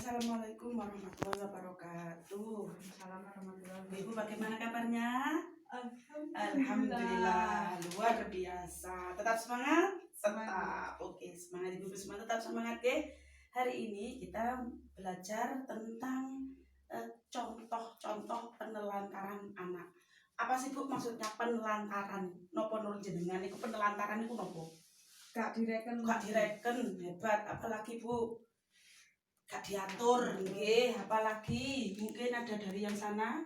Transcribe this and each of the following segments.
Assalamualaikum warahmatullahi wabarakatuh. Assalamualaikum. Ibu bagaimana kabarnya? Alhamdulillah. Luar biasa. Tetap semangat? Tetap. Oke, semangat Ibu semua tetap semangat ya. Hari ini kita belajar tentang contoh-contoh penelantaran anak. Apa sih Bu maksudnya penelantaran? Nopo nur jenengan itu penelantaran itu nopo? Gak direken. Hebat. Apalagi Bu? Gak diatur, nggih, apalagi mungkin ada dari yang sana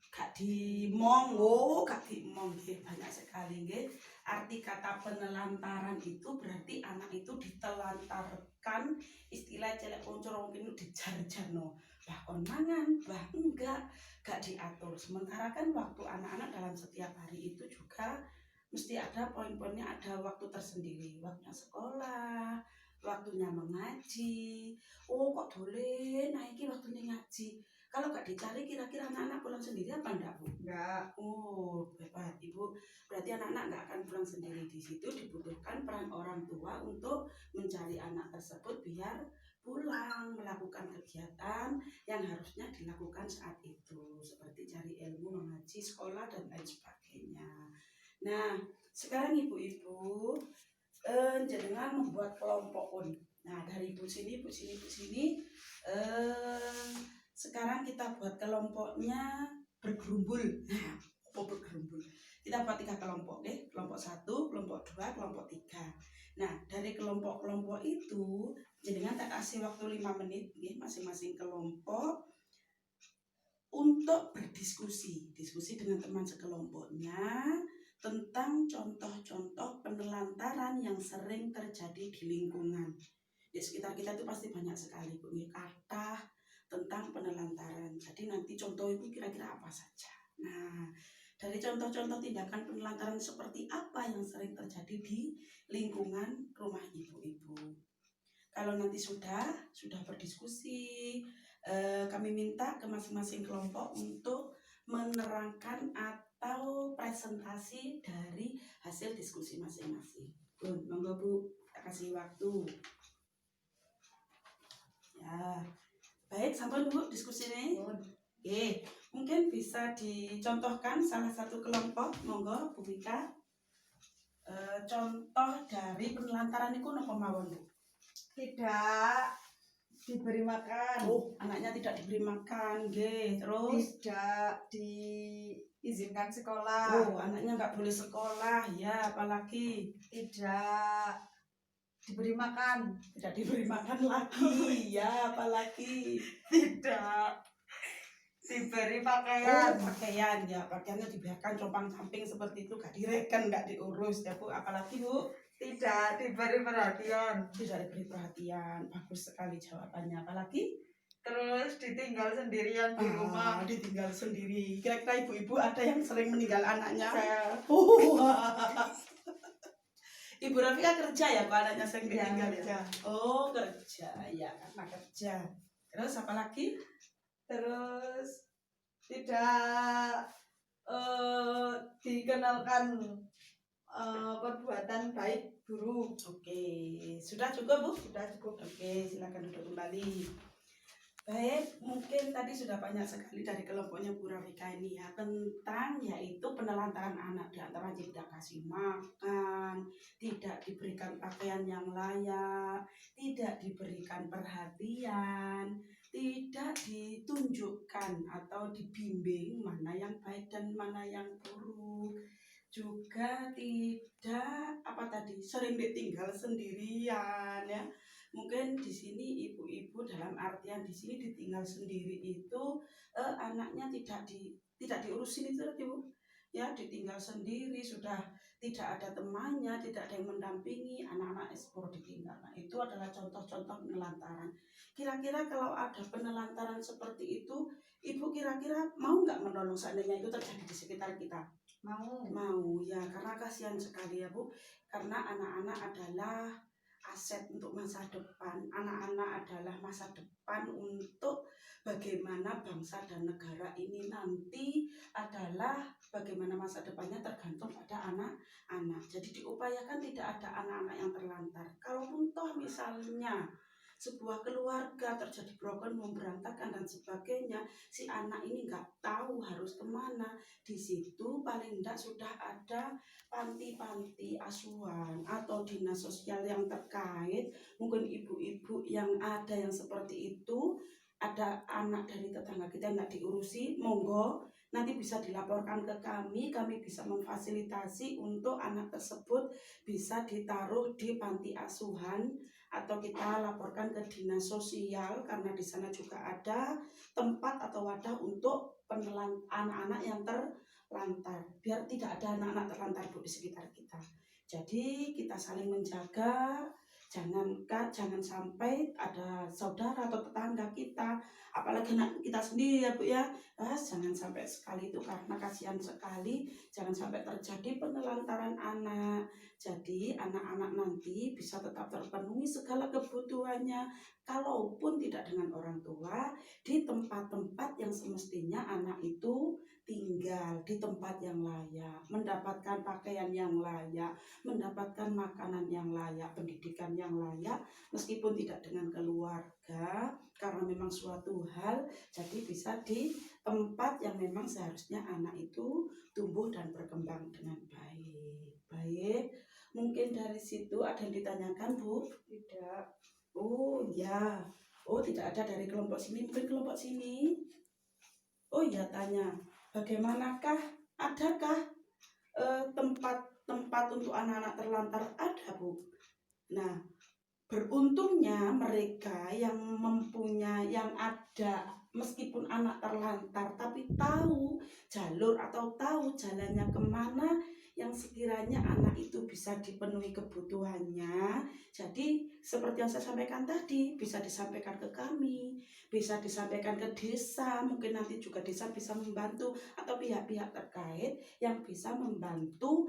gak dimong, gak dimong, nggih, banyak sekali, nggih. Arti kata penelantaran itu berarti anak itu ditelantarkan, istilah celek poncor mungkin dijar-jarno, bah kon mangan, bah enggak, gak diatur. Sementara kan waktu anak-anak dalam setiap hari itu juga mesti ada poin-poinnya, ada waktu tersendiri, waktunya sekolah, waktunya mengaji. Oh kok boleh, nah ini waktunya ngaji. Kalau gak dicari kira-kira anak-anak pulang sendiri apa enggak Bu? Enggak. Oh hebat Ibu. Berarti anak-anak enggak akan pulang sendiri. Di situ dibutuhkan peran orang tua untuk mencari anak tersebut biar pulang melakukan kegiatan yang harusnya dilakukan saat itu, seperti cari ilmu, mengaji, sekolah dan lain sebagainya. Nah sekarang ibu-ibu jenengan membuat kelompok pun. Nah dari ibu sini sekarang kita buat kelompoknya bergerumbul. Nah apa bergerumbul? Kita buat 3 kelompok deh, kelompok 1, kelompok 2, kelompok 3. Nah dari kelompok-kelompok itu jenengan tak kasih waktu 5 menit nih masing-masing kelompok untuk berdiskusi dengan teman sekelompoknya tentang contoh-contoh penelantaran yang sering terjadi di lingkungan. Di sekitar kita itu pasti banyak sekali kata tentang penelantaran. Jadi nanti contoh itu kira-kira apa saja. Nah, dari contoh-contoh tindakan penelantaran seperti apa yang sering terjadi di lingkungan rumah ibu-ibu. Kalau nanti sudah berdiskusi, kami minta ke masing-masing kelompok untuk menerangkan atau presentasi dari hasil diskusi masing-masing. Monggo Bu, kita kasih waktu. Ya, baik sampai Bu diskusi ini. Oke, mungkin bisa dicontohkan salah satu kelompok, monggo Bu Mika. Contoh dari penelantaran itu napa mawon Bu? Tidak diberi makan. Oh, anaknya tidak diberi makan, nggih. Terus tidak diizinkan sekolah. Oh, anaknya nggak boleh sekolah, ya. Apalagi tidak diberi makan. Tidak diberi makan lagi, ya. Apalagi tidak diberi pakaian. Oh, pakaian, ya. Pakaiannya dibiarkan compang-camping seperti itu, nggak direken, nggak diurus, ya Bu. Apalagi Bu? Tidak diberi perhatian. Tidak diberi perhatian. Bagus sekali jawabannya. Apalagi? Terus ditinggal sendirian di rumah. Ditinggal sendiri. Kira-kira ibu-ibu ada yang sering meninggal anaknya? Saya. Ibu Rafika kerja ya Pak, anaknya sering ditinggal ya? Oh kerja, ya karena kerja. Terus apa lagi? Terus tidak dikenalkan perbuatan baik buruk. Oke, sudah cukup Bu? Sudah cukup. Oke, silakan duduk kembali. Baik, mungkin tadi sudah banyak sekali dari kelompoknya Bu Rafika ini ya tentang yaitu penelantaran anak, di antara tidak kasih makan, tidak diberikan pakaian yang layak, tidak diberikan perhatian, tidak ditunjukkan atau dibimbing mana yang baik dan mana yang buruk. Juga tidak sering ditinggal sendirian ya. Mungkin di sini ibu-ibu dalam artian di sini ditinggal sendiri itu anaknya tidak diurusin itu Ibu. Ya, ditinggal sendiri, sudah tidak ada temannya, tidak ada yang mendampingi, anak-anak ekspor ditinggal. Nah, itu adalah contoh-contoh penelantaran. Kira-kira kalau ada penelantaran seperti itu, Ibu kira-kira mau nggak menolong seandainya itu terjadi di sekitar kita? Mau ya, karena kasihan sekali ya Bu, karena anak-anak adalah aset untuk masa depan. Anak-anak adalah masa depan untuk bagaimana bangsa dan negara ini nanti adalah bagaimana masa depannya tergantung pada anak-anak. Jadi diupayakan tidak ada anak-anak yang terlantar. Kalaupun toh misalnya sebuah keluarga terjadi broken home, berantakan dan sebagainya, si anak ini nggak tahu harus kemana. Di situ paling enggak sudah ada panti-panti asuhan atau dinas sosial yang terkait, mungkin ibu-ibu yang ada yang seperti itu, ada anak dari tetangga kita nggak diurusi, monggo nanti bisa dilaporkan ke kami bisa memfasilitasi untuk anak tersebut bisa ditaruh di panti asuhan atau kita laporkan ke dinas sosial, karena di sana juga ada tempat atau wadah untuk anak-anak yang terlantar, biar tidak ada anak-anak terlantar Bu di sekitar kita. Jadi kita saling menjaga, jangan sampai ada saudara atau tetangga kita, apalagi anak kita sendiri ya Bu ya, jangan sampai sekali itu, karena kasihan sekali jangan sampai terjadi penelantaran anak. Jadi anak-anak nanti bisa tetap terpenuhi segala kebutuhannya, kalaupun tidak dengan orang tua, di tempat-tempat yang semestinya anak itu tinggal, di tempat yang layak, mendapatkan pakaian yang layak, mendapatkan makanan yang layak, pendidikan yang layak, meskipun tidak dengan keluarga, karena memang suatu hal, jadi bisa di tempat yang memang seharusnya anak itu tumbuh dan berkembang dengan baik. Baik, mungkin dari situ ada yang ditanyakan Bu? Tidak. Oh ya, oh tidak ada dari kelompok sini, mungkin kelompok sini. Oh ya, tanya, bagaimanakah, adakah tempat-tempat untuk anak-anak terlantar? Ada Bu. Nah, beruntungnya mereka yang mempunyai, yang ada, meskipun anak terlantar tapi tahu jalur atau tahu jalannya kemana yang sekiranya anak itu bisa dipenuhi kebutuhannya. Jadi seperti yang saya sampaikan tadi, bisa disampaikan ke kami, bisa disampaikan ke desa, mungkin nanti juga desa bisa membantu, atau pihak-pihak terkait yang bisa membantu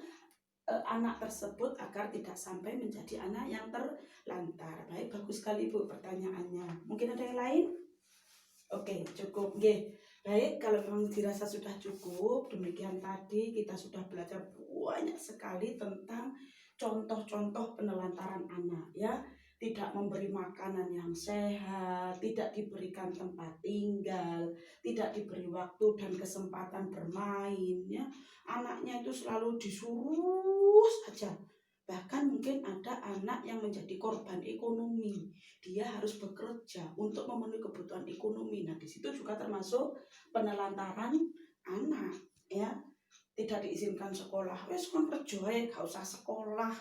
anak tersebut agar tidak sampai menjadi anak yang terlantar. Baik, bagus sekali Bu pertanyaannya. Mungkin ada yang lain? Oke, cukup. Oke. Baik, kalau memang dirasa sudah cukup, demikian tadi kita sudah belajar banyak sekali tentang contoh-contoh penelantaran anak ya. Tidak memberi makanan yang sehat, tidak diberikan tempat tinggal, tidak diberi waktu dan kesempatan bermain ya. Anaknya itu selalu disuruh saja. Bahkan mungkin ada anak yang menjadi korban ekonomi, dia harus bekerja untuk memenuhi kebutuhan ekonomi. Nah, di situ juga termasuk penelantaran anak ya. Tidak diizinkan sekolah, wes kon kerja gak usah sekolah.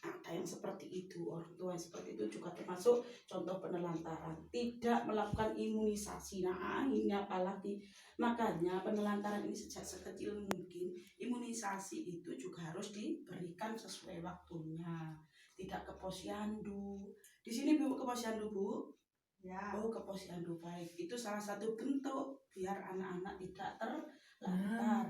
Ada yang seperti itu, orang tua yang seperti itu juga termasuk contoh penelantaran. Tidak melakukan imunisasi, nah ini apalagi. Makanya penelantaran ini sejak sekecil mungkin, imunisasi itu juga harus diberikan sesuai waktunya. Tidak ke posyandu. Di sini Bu ke posyandu Bu? Ya. Oh, ke posyandu, baik. Itu salah satu bentuk biar anak-anak tidak terlantar,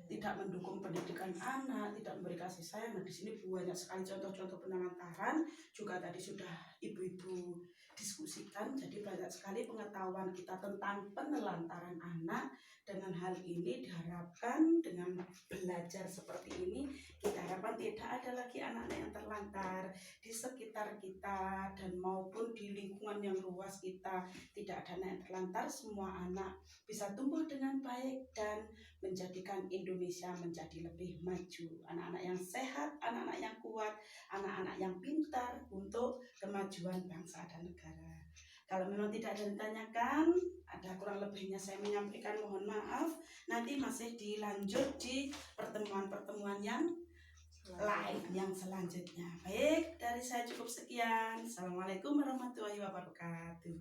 tidak mendukung pendidikan anak, tidak memberi kasih sayang. Nah, di sini banyak sekali contoh-contoh penelantaran. Juga tadi sudah ibu-ibu diskusikan. Jadi banyak sekali pengetahuan kita tentang penelantaran anak. Dengan hal ini diharapkan dengan belajar seperti ini, kita harapkan tidak ada lagi anak-anak yang terlantar di sekitar kita dan maupun di lingkungan yang luas kita. Tidak ada anak yang terlantar, semua anak bisa tumbuh dengan baik dan menjadikan Indonesia menjadi lebih maju. Anak-anak yang sehat, anak-anak yang kuat, anak-anak yang pintar untuk kemajuan bangsa dan negara. Kalau memang tidak ada yang ditanyakan, ada kurang lebihnya saya menyampaikan, mohon maaf. Nanti masih dilanjut di pertemuan-pertemuan yang lain yang selanjutnya. Baik, dari saya cukup sekian. Assalamualaikum warahmatullahi wabarakatuh.